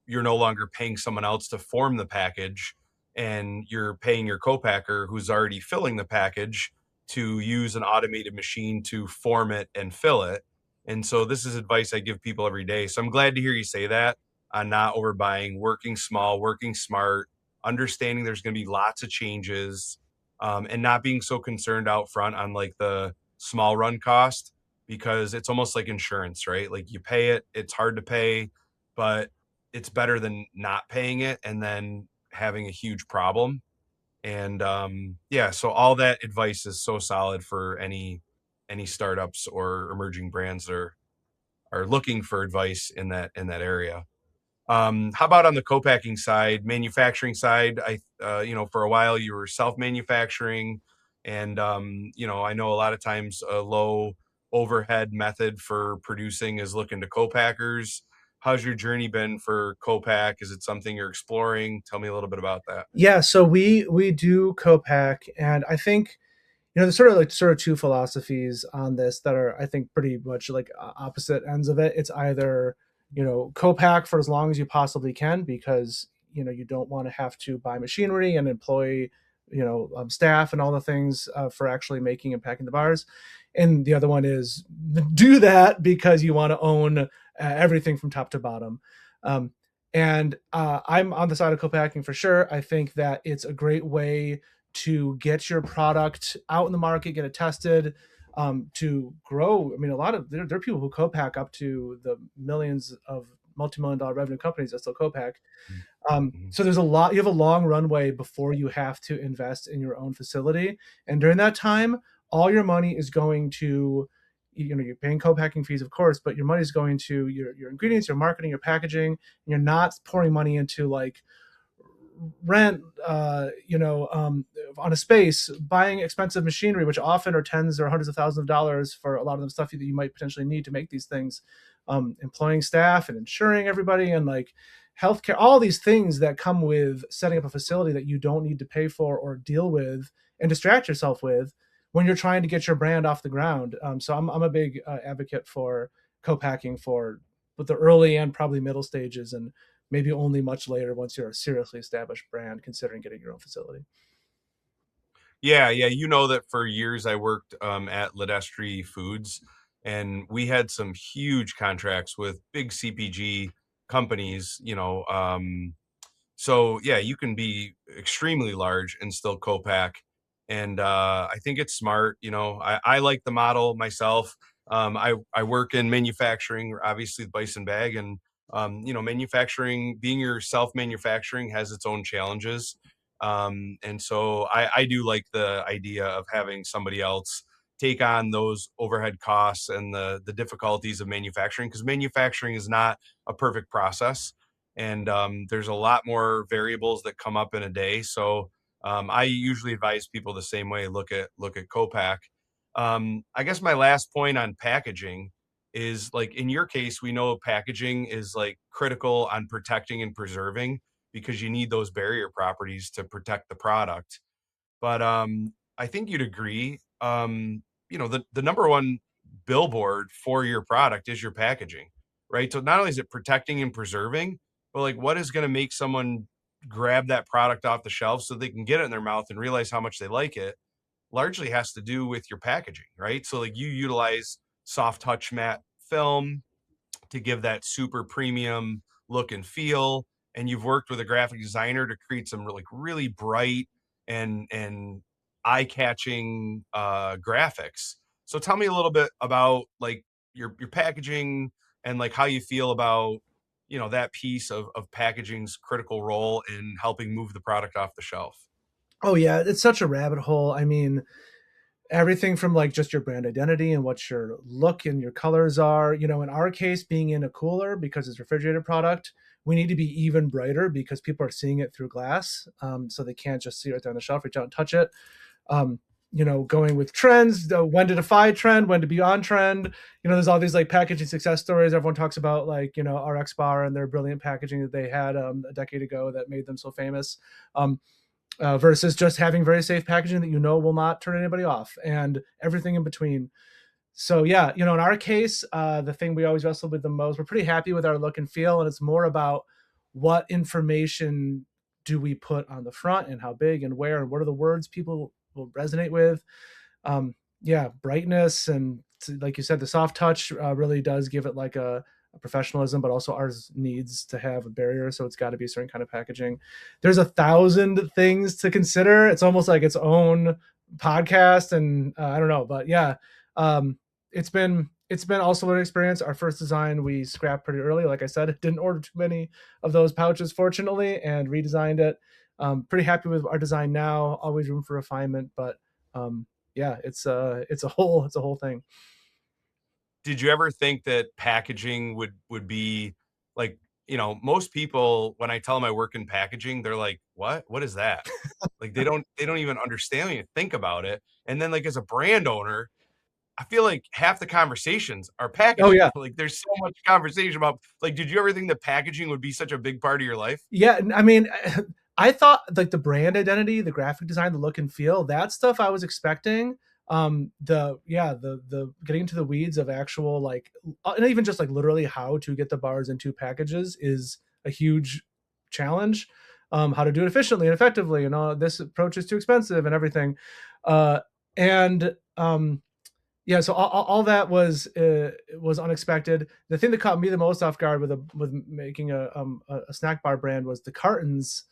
you're no longer paying someone else to form the package, and you're paying your co-packer who's already filling the package to use an automated machine to form it and fill it. And so this is advice I give people every day. So I'm glad to hear you say that on not overbuying, working small, working smart, understanding there's going to be lots of changes, and not being so concerned out front on like the small run cost, because it's almost like insurance, right? Like you pay it, it's hard to pay, but it's better than not paying it and then having a huge problem. And yeah, so all that advice is so solid for any startups or emerging brands that are looking for advice in that area. How about on the co-packing side, manufacturing side? For a while you were self-manufacturing, and I know a lot of times a low overhead method for producing is looking to co-packers. How's your journey been for co-pack? Is it something you're exploring? Tell me a little bit about that. Yeah, so we do co-pack, and I think there's sort of two philosophies on this that are, I think, pretty much like opposite ends of it. It's either co-pack for as long as you possibly can because you don't want to have to buy machinery and employ staff and all the things for actually making and packing the bars, and the other one is do that because you want to own everything from top to bottom. And I'm on the side of co-packing for sure. I think that it's a great way to get your product out in the market, get it tested, to grow. I mean, a lot of there are people who co-pack up to the millions of multi-million dollar revenue companies that still co-pack. Mhm. So there's a lot. You have a long runway before you have to invest in your own facility, and during that time, all your money is going to, you're paying co-packing fees, of course, but your money is going to your ingredients, your marketing, your packaging, and you're not pouring money into like rent, on a space, buying expensive machinery, which often are tens or hundreds of thousands of dollars for a lot of the stuff that you might potentially need to make these things, employing staff and insuring everybody, and like healthcare, all these things that come with setting up a facility that you don't need to pay for or deal with and distract yourself with when you're trying to get your brand off the ground. So I'm a big advocate for co-packing for with the early and probably middle stages, and maybe only much later once you're a seriously established brand, considering getting your own facility. Yeah, yeah, you know that for years I worked at Ledestri Foods, and we had some huge contracts with big CPG companies. So yeah, you can be extremely large and still co-pack. And I think it's smart. I like the model myself. I work in manufacturing, obviously the Bison Bag, and manufacturing, being your self-manufacturing has its own challenges. And so I do like the idea of having somebody else take on those overhead costs and the difficulties of manufacturing, because manufacturing is not a perfect process, and there's a lot more variables that come up in a day. So I usually advise people the same way. Look at co-pack. I guess my last point on packaging is, like, in your case, we know packaging is like critical on protecting and preserving, because you need those barrier properties to protect the product. But I think you'd agree. The number one billboard for your product is your packaging, right? So not only is it protecting and preserving, but like, what is going to make someone grab that product off the shelf so they can get it in their mouth and realize how much they like it, largely has to do with your packaging, right? So like, you utilize soft touch matte film to give that super premium look and feel. And you've worked with a graphic designer to create some really bright and eye-catching graphics. So tell me a little bit about like your packaging, and like how you feel about that piece of packaging's critical role in helping move the product off the shelf. Oh yeah, it's such a rabbit hole. I mean, everything from like just your brand identity and what your look and your colors are. In our case, being in a cooler because it's refrigerated product, we need to be even brighter because people are seeing it through glass. So they can't just see it right there on the shelf, reach out and touch it. Um, Going with trends, when to defy trend, when to be on trend. There's all these like packaging success stories. Everyone talks about, like, RX Bar and their brilliant packaging that they had a decade ago that made them so famous. Versus just having very safe packaging that will not turn anybody off, and everything in between. So yeah, in our case, the thing we always wrestle with the most, we're pretty happy with our look and feel, and it's more about what information do we put on the front and how big and where and what are the words people will resonate with. Yeah, brightness and, like you said, the soft touch really does give it like a professionalism, but also ours needs to have a barrier, so it's got to be a certain kind of packaging. There's 1,000 things to consider. It's almost like its own podcast, and I don't know, but yeah, um, it's been also an experience. Our first design we scrapped pretty early. Like I said, didn't order too many of those pouches, fortunately, and redesigned it. Pretty happy with our design now. Always room for refinement, but yeah, it's a whole thing. Did you ever think that packaging would be like, most people, when I tell them I work in packaging, they're like, what is that? Like, they don't even understand when you think about it. And then, like, as a brand owner, I feel like half the conversations are Oh packaging. yeah, Like, there's so much conversation about, like, did you ever think that packaging would be such a big part of your life? yeah. I mean, I thought like the brand identity, the graphic design, the look and feel, that stuff I was expecting. The getting into the weeds of actual, like, and even just like literally how to get the bars into packages is a huge challenge. How to do it efficiently and effectively, and this approach is too expensive and everything. Uh, and Yeah, so all that was unexpected. The thing that caught me the most off guard with making a snack bar brand was the cartons,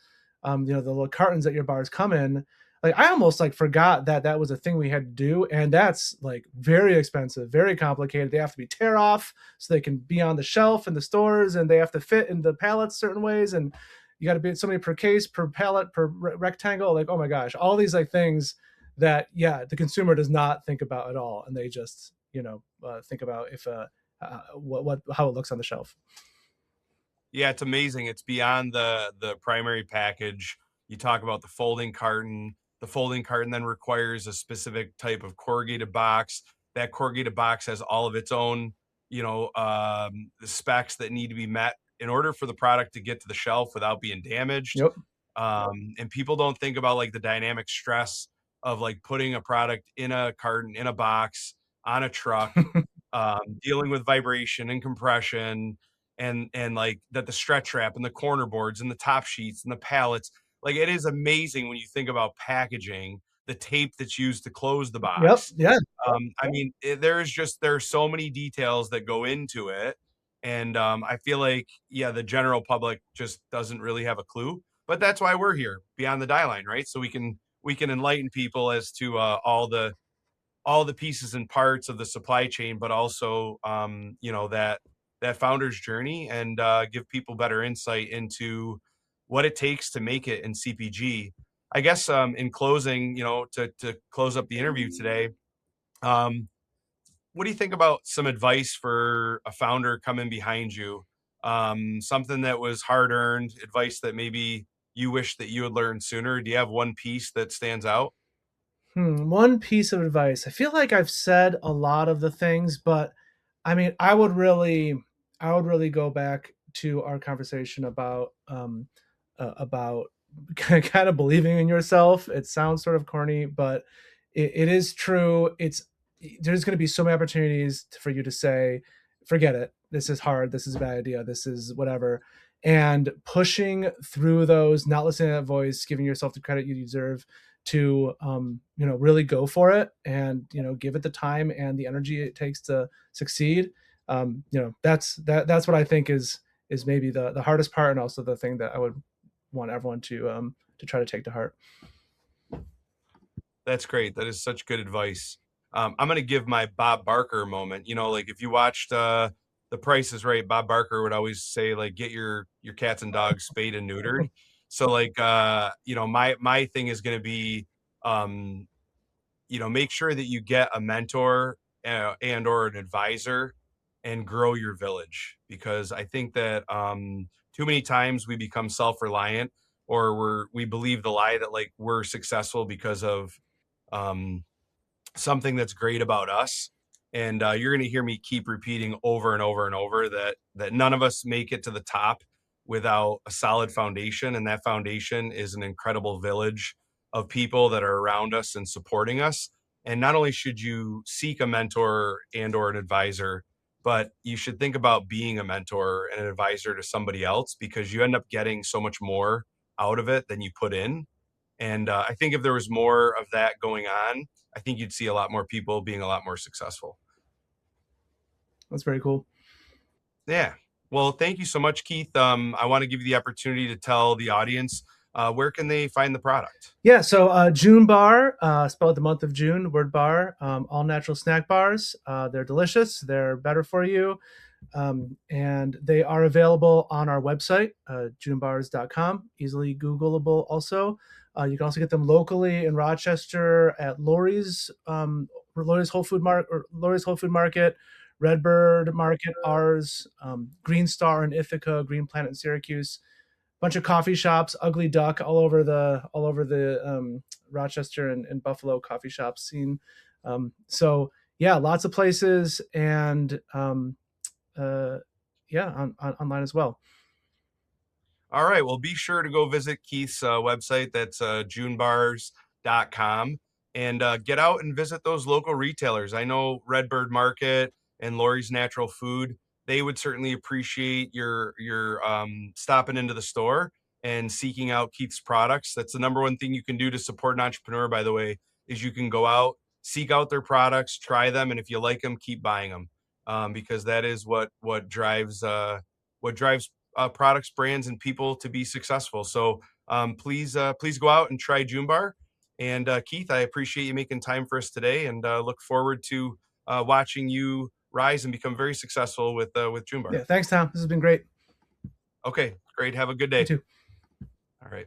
the little cartons that your bars come in. Like, I almost like forgot that that was a thing we had to do, and that's like very expensive, very complicated. They have to be tear off so they can be on the shelf in the stores, and they have to fit in the pallets certain ways, and you got to be so many per case, per pallet, per rectangle. Like, oh my gosh, all these like things that, yeah, the consumer does not think about at all, and they just think about if what how it looks on the shelf. Yeah, it's amazing. It's beyond the primary package. You talk about the folding carton. The folding carton then requires a specific type of corrugated box. That corrugated box has all of its own, specs that need to be met in order for the product to get to the shelf without being damaged, Yep. and people don't think about like the dynamic stress of like putting a product in a carton, in a box, on a truck, dealing with vibration and compression, and like that the stretch wrap and the corner boards and the top sheets and the pallets. Like it is amazing when you think about packaging, the tape that's used to close the Yep. box. Yeah. I mean, there's so many details that go into it, and I feel like yeah, the general public just doesn't really have a clue. But that's why we're here, Beyond the Dieline, right? So we can enlighten people as to all the pieces and parts of the supply chain, but also that founder's journey, and give people better insight into what it takes to make it in CPG. I guess in closing, to close up the interview today, um, what do you think about some advice for a founder coming behind you? Something that was hard earned, advice that maybe you wish that you had learned sooner. Do you have one piece that stands out? One piece of advice. I feel like I've said a lot of the things, but I mean, I would really go back to our conversation about kind of believing in yourself. It sounds sort of corny, but it is true. There's going to be so many opportunities for you to say, "Forget it. This is hard. This is a bad idea. This is whatever." And pushing through those, not listening to that voice, giving yourself the credit you deserve to really go for it, and give it the time and the energy it takes to succeed. That's what I think is maybe the hardest part, and also the thing that I would want everyone to try to take to heart. That's great. That is such good advice. I'm going to give my Bob Barker moment. Like if you watched The Price is Right, Bob Barker would always say like, get your cats and dogs spayed and neutered. So like, my thing is going to be, um, make sure that you get a mentor and or an advisor, and grow your village, because I think that too many times we become self-reliant, or we believe the lie that like we're successful because of um, something that's great about us. And you're going to hear me keep repeating over and over and over that none of us make it to the top without a solid foundation, and that foundation is an incredible village of people that are around us and supporting us. And not only should you seek a mentor and or an advisor, but you should think about being a mentor and an advisor to somebody else, because you end up getting so much more out of it than you put in. And I think if there was more of that going on, I think you'd see a lot more people being a lot more successful. That's very cool. Yeah. Well, thank you so much, Keith. I want to give you the opportunity to tell the audience where can they find the product. Yeah, so Junebar, spelled the month of June, word bar, all natural snack bars. They're delicious. They're better for you. And they are available on our website, junebars.com, easily Googleable also. You can also get them locally in Rochester at Lori's Whole Food Market, Redbird Market, ours, Green Star in Ithaca, Green Planet in Syracuse, bunch of coffee shops, Ugly Duck all over the Rochester and Buffalo coffee shop scene. So yeah, lots of places, and yeah, online as well. All right. Well, be sure to go visit Keith's website. That's junebars.com, and get out and visit those local retailers. I know Redbird Market and Lori's Natural Food, they would certainly appreciate your stopping into the store and seeking out Keith's products. That's the number one thing you can do to support an entrepreneur, by the way, is you can go out, seek out their products, try them, and if you like them, keep buying them, because that is what drives products, brands, and people to be successful. So please go out and try Junebar. And Keith, I appreciate you making time for us today, and look forward to watching you rise and become very successful with Junebar. Yeah, thanks, Tom. This has been great. Okay, great. Have a good You day. too. All right.